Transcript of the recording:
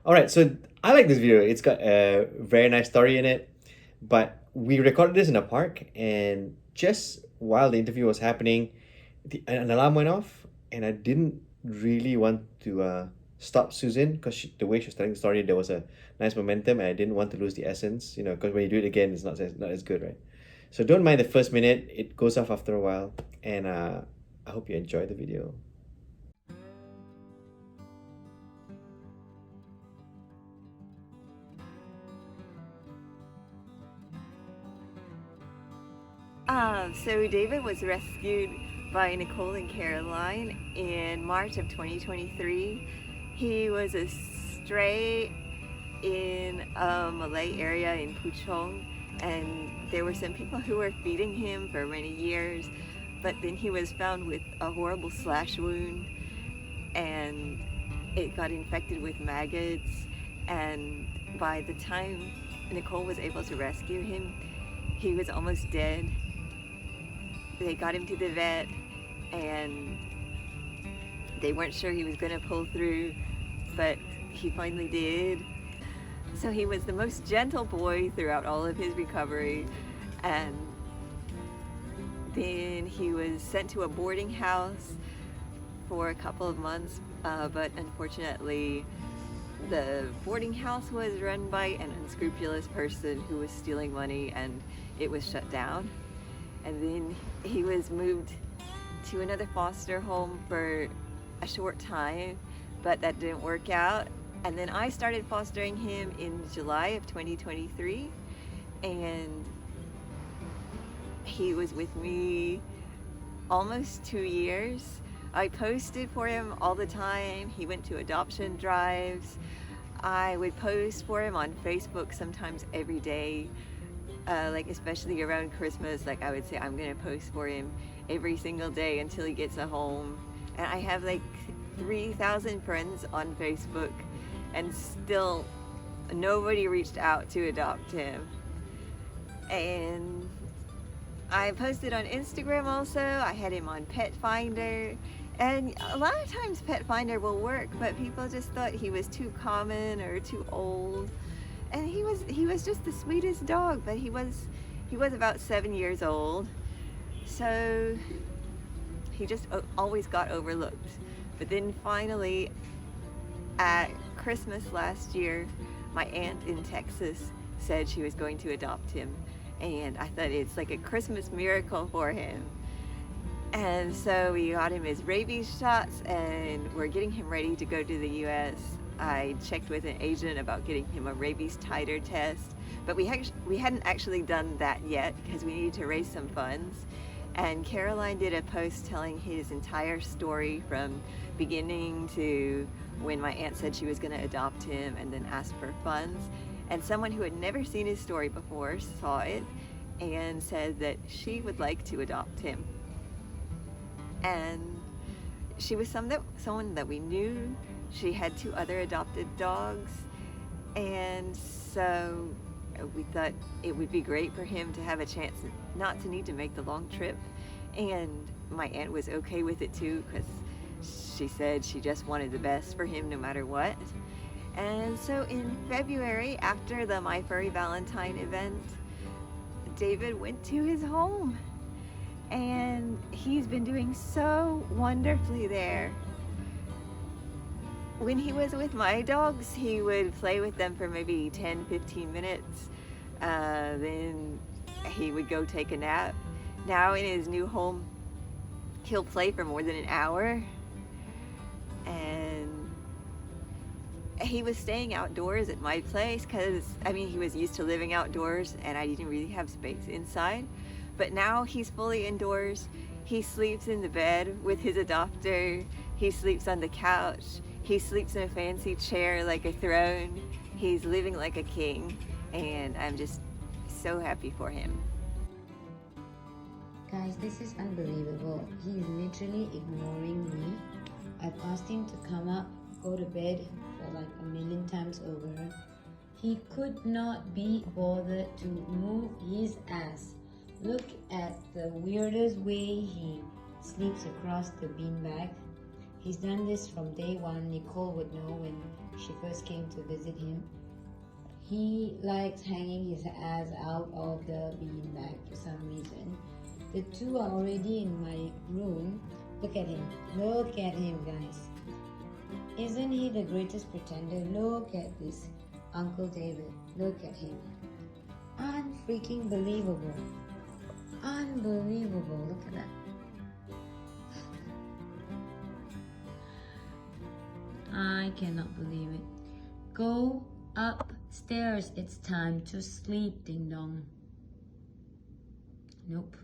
All right, so I like this video. It's got a very nice story in it, but we recorded this in a park, and just while the interview was happening, an alarm went off, and I didn't really want to stop Susan because the way she was telling the story, there was a nice momentum, and I didn't want to lose the essence, because when you do it again, it's not as good, right? So don't mind the first minute; it goes off after a while, and I hope you enjoy the video. So David was rescued by Nicole and Caroline in March of 2023. He was a stray in a Malay area in Puchong, and there were some people who were feeding him for many years, but then he was found with a horrible slash wound, and it got infected with maggots, and by the time Nicole was able to rescue him, he was almost dead. They got him to the vet, and they weren't sure he was going to pull through, but he finally did. So he was the most gentle boy throughout all of his recovery, and then he was sent to a boarding house for a couple of months, but unfortunately the boarding house was run by an unscrupulous person who was stealing money, and it was shut down. And then he was moved to another foster home for a short time, but that didn't work out. And then I started fostering him in July of 2023, and he was with me almost 2 years. I posted for him all the time. He went to adoption drives. I would post for him on Facebook sometimes every day, like especially around Christmas. Like I would say I'm gonna post for him every single day until he gets a home. And I have like 3,000 friends on Facebook, and still nobody reached out to adopt him. And I posted on Instagram also. I had him on Pet Finder, and a lot of times Pet Finder will work, but people just thought he was too common or too old. And he was just the sweetest dog, but he was about 7 years old, so he just always got overlooked. But then finally, at Christmas last year, my aunt in Texas said she was going to adopt him, and I thought it's like a Christmas miracle for him. And so we got him his rabies shots, and we're getting him ready to go to the US. I checked with an agent about getting him a rabies titer test, but we hadn't actually done that yet because we needed to raise some funds. And Caroline did a post telling his entire story from beginning to when my aunt said she was going to adopt him and then asked for funds. And someone who had never seen his story before saw it and said that she would like to adopt him. And she was someone that we knew. She had 2 other adopted dogs, and so we thought it would be great for him to have a chance not to need to make the long trip. And my aunt was okay with it too, because she said she just wanted the best for him no matter what. And so in February, after the My Furry Valentine event, David went to his home, and he's been doing so wonderfully there. When he was with my dogs, he would play with them for maybe 10-15 minutes. Then he would go take a nap. Now in his new home, he'll play for more than an hour. And he was staying outdoors at my place because, he was used to living outdoors, and I didn't really have space inside. But now he's fully indoors. He sleeps in the bed with his adopter. He sleeps on the couch. He sleeps in a fancy chair like a throne. He's living like a king, and I'm just so happy for him. Guys, this is unbelievable. He's literally ignoring me. I've asked him to come up, go to bed for like a million times over. He could not be bothered to move his ass. Look at the weirdest way he sleeps across the beanbag. He's done this from day one. Nicole would know when she first came to visit him. He likes hanging his ass out of the beanbag for some reason. The two are already in my room. Look at him. Look at him, guys. Isn't he the greatest pretender? Look at this Uncle David. Look at him. Unfreaking believable. Unbelievable. Look at that. I cannot believe it. Go upstairs. It's time to sleep, ding dong. Nope.